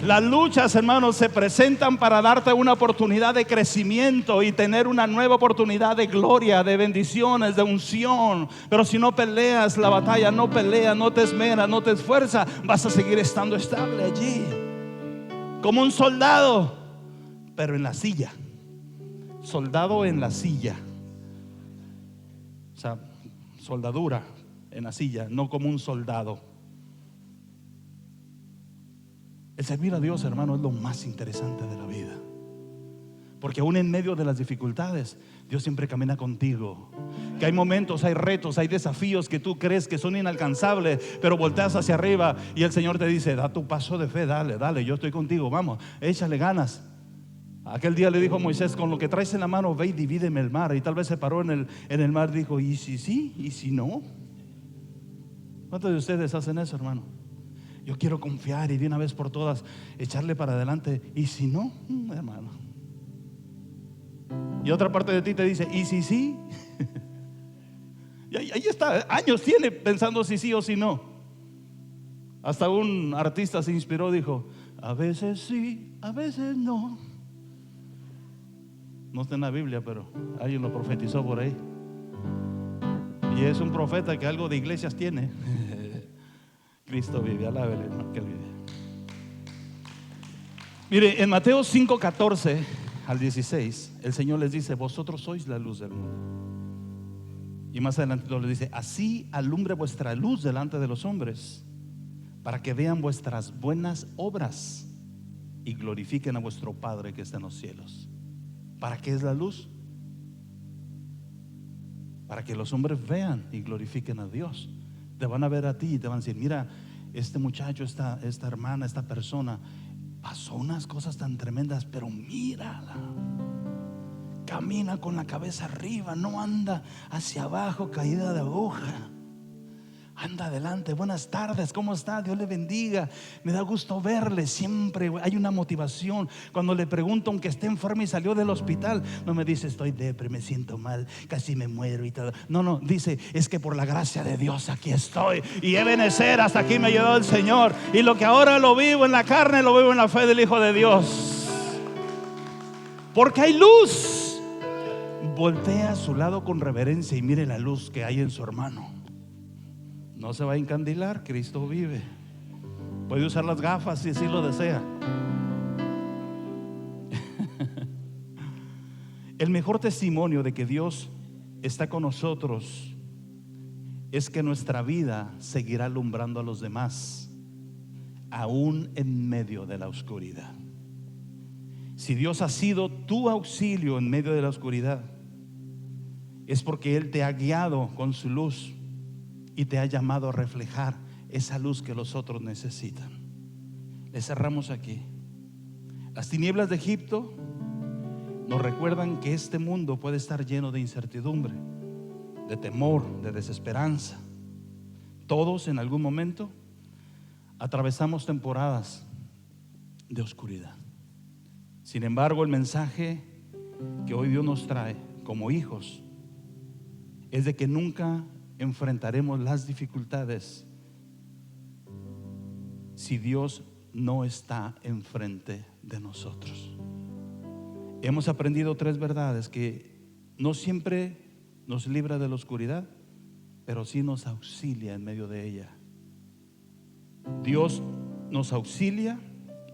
Las luchas, hermanos, se presentan para darte una oportunidad de crecimiento y tener una nueva oportunidad de gloria, de bendiciones, de unción. Pero si no peleas la batalla, no peleas, no te esmeras, no te esfuerzas, vas a seguir estando estable allí, como un soldado, pero en la silla. Soldado en la silla, o sea, soldadura en la silla, no como un soldado. El servir a Dios, hermano, es lo más interesante de la vida. Porque aún en medio de las dificultades, Dios siempre camina contigo. Que hay momentos, hay retos, hay desafíos que tú crees que son inalcanzables, pero volteas hacia arriba y el Señor te dice: da tu paso de fe, dale, dale, yo estoy contigo, vamos, échale ganas. Aquel día le dijo a Moisés: con lo que traes en la mano, ve y divídeme el mar. Y tal vez se paró en el mar, dijo: ¿y si sí? ¿Y si no? ¿Cuántos de ustedes hacen eso, hermano? Yo quiero confiar y de una vez por todas echarle para adelante. ¿Y si no, hermano? Y otra parte de ti te dice: ¿y si sí? Y ahí está, años tiene pensando si sí o si no. Hasta un artista se inspiró, dijo: a veces sí, a veces no. No está en la Biblia, pero alguien lo profetizó por ahí. Y es un profeta que algo de iglesias tiene. Cristo vive, alábele, hermano, que él vive. Mire, en Mateo 5:14 al 16, el Señor les dice: vosotros sois la luz del mundo. Y más adelante les dice: así alumbre vuestra luz delante de los hombres, para que vean vuestras buenas obras y glorifiquen a vuestro Padre que está en los cielos. ¿Para qué es la luz? Para que los hombres vean y glorifiquen a Dios. Te van a ver a ti y te van a decir: mira, este muchacho, esta hermana, esta persona pasó unas cosas tan tremendas, pero mírala, camina con la cabeza arriba, no anda hacia abajo caída de aguja, anda adelante. Buenas tardes, ¿cómo está? Dios le bendiga, me da gusto verle. Siempre hay una motivación. Cuando le pregunto, aunque esté enfermo y salió del hospital, no me dice: estoy depre, me siento mal, casi me muero y todo. No, dice: es que por la gracia de Dios aquí estoy y he venecer, hasta aquí me ayudó el Señor, y lo que ahora lo vivo en la carne, lo vivo en la fe del Hijo de Dios. Porque hay luz. Voltea a su lado con reverencia y mire la luz que hay en su hermano. No se va a encandilar, Cristo vive. Puede usar las gafas si así lo desea. El mejor testimonio de que Dios está con nosotros es que nuestra vida seguirá alumbrando a los demás, aún en medio de la oscuridad. Si Dios ha sido tu auxilio en medio de la oscuridad, es porque Él te ha guiado con su luz y te ha llamado a reflejar esa luz que los otros necesitan. Le cerramos aquí. Las tinieblas de Egipto nos recuerdan que este mundo puede estar lleno de incertidumbre, de temor, de desesperanza. Todos en algún momento atravesamos temporadas de oscuridad. Sin embargo, el mensaje que hoy Dios nos trae como hijos es de que nunca enfrentaremos las dificultades si Dios no está enfrente de nosotros. Hemos aprendido 3 verdades: que no siempre nos libra de la oscuridad, pero sí nos auxilia en medio de ella. Dios nos auxilia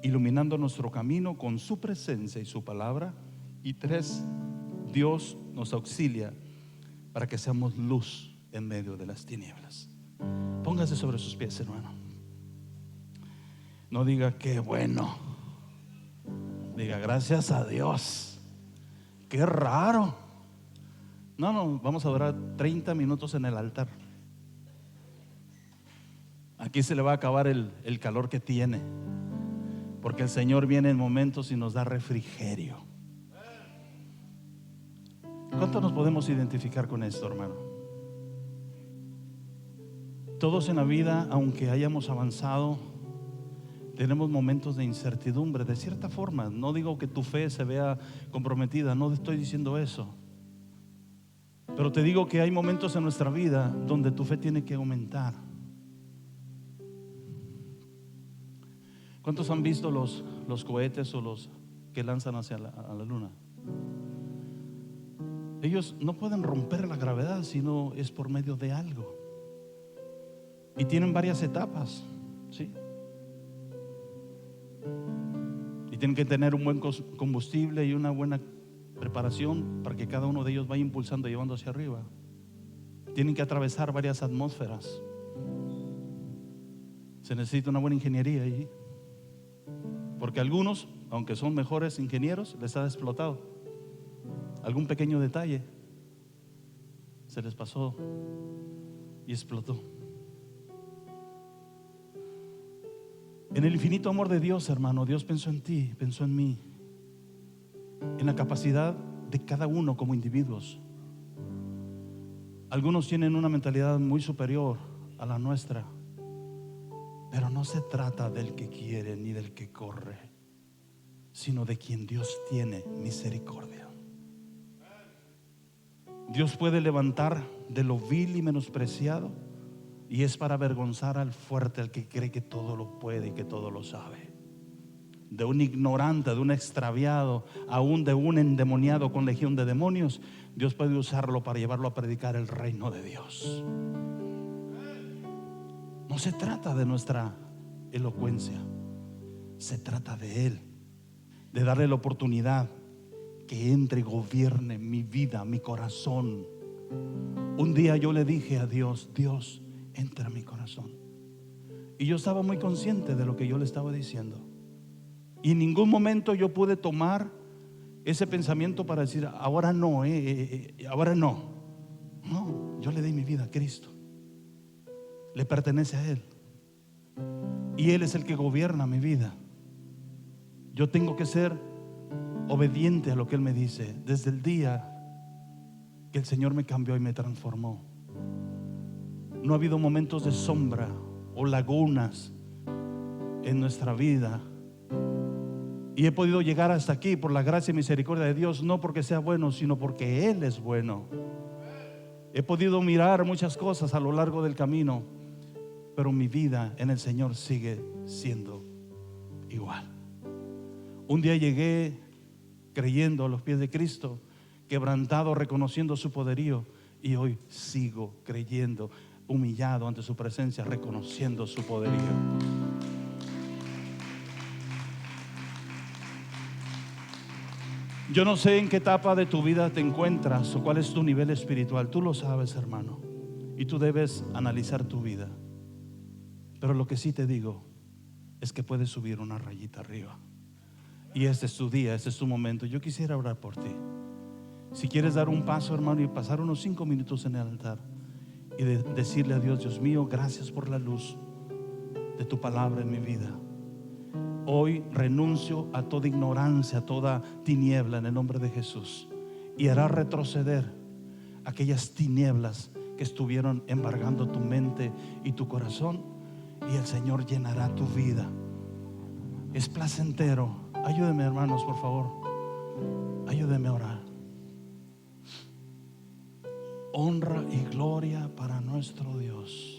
iluminando nuestro camino con su presencia y su palabra. Y 3, Dios nos auxilia para que seamos luz en medio de las tinieblas. Póngase sobre sus pies, hermano. No diga qué bueno, diga gracias a Dios. Qué raro. No, vamos a durar 30 minutos en el altar. Aquí se le va a acabar el calor que tiene, porque el Señor viene en momentos y nos da refrigerio. ¿Cuánto nos podemos identificar con esto, hermano? Todos en la vida, aunque hayamos avanzado, tenemos momentos de incertidumbre, de cierta forma. No digo que tu fe se vea comprometida, no estoy diciendo eso, pero te digo que hay momentos en nuestra vida donde tu fe tiene que aumentar. ¿Cuántos han visto los cohetes o los que lanzan hacia a la luna? Ellos no pueden romper la gravedad, sino es por medio de algo. Y tienen varias etapas, ¿sí? Y tienen que tener un buen combustible y una buena preparación para que cada uno de ellos vaya impulsando y llevando hacia arriba. Tienen que atravesar varias atmósferas. Se necesita una buena ingeniería ahí, porque algunos, aunque son mejores ingenieros, les ha explotado. Algún pequeño detalle se les pasó y explotó. En el infinito amor de Dios, hermano, Dios pensó en ti, pensó en mí, en la capacidad de cada uno como individuos. Algunos tienen una mentalidad muy superior a la nuestra, pero no se trata del que quiere ni del que corre, sino de quien Dios tiene misericordia. Dios puede levantar de lo vil y menospreciado, y es para avergonzar al fuerte, al que cree que todo lo puede y que todo lo sabe. De un ignorante, de un extraviado, aún de un endemoniado con legión de demonios, Dios puede usarlo para llevarlo a predicar el reino de Dios. No se trata de nuestra elocuencia, se trata de Él, de darle la oportunidad que entre y gobierne mi vida, mi corazón. Un día yo le dije a Dios: Dios, entra a mi corazón. Y yo estaba muy consciente de lo que yo le estaba diciendo, y en ningún momento yo pude tomar ese pensamiento para decir ahora no, ahora no. No, yo le di mi vida a Cristo, le pertenece a Él, y Él es el que gobierna mi vida. Yo tengo que ser obediente a lo que Él me dice. Desde el día que el Señor me cambió y me transformó, no ha habido momentos de sombra o lagunas en nuestra vida, y he podido llegar hasta aquí por la gracia y misericordia de Dios, no porque sea bueno, sino porque Él es bueno. He podido mirar muchas cosas a lo largo del camino, pero mi vida en el Señor sigue siendo igual. Un día llegué creyendo a los pies de Cristo, quebrantado, reconociendo su poderío, y hoy sigo creyendo, humillado ante su presencia, reconociendo su poderío. Yo no sé en qué etapa de tu vida te encuentras o cuál es tu nivel espiritual. Tú lo sabes, hermano, y tú debes analizar tu vida. Pero lo que sí te digo es que puedes subir una rayita arriba. Y este es tu día, este es tu momento. Yo quisiera orar por ti. Si quieres dar un paso, hermano, y pasar unos 5 minutos en el altar y decirle a Dios: Dios mío, gracias por la luz de tu palabra en mi vida. Hoy renuncio a toda ignorancia, a toda tiniebla en el nombre de Jesús, y hará retroceder aquellas tinieblas que estuvieron embargando tu mente y tu corazón, y el Señor llenará tu vida. Es placentero. Ayúdenme, hermanos, por favor. Ayúdenme a orar. Honra y gloria para nuestro Dios.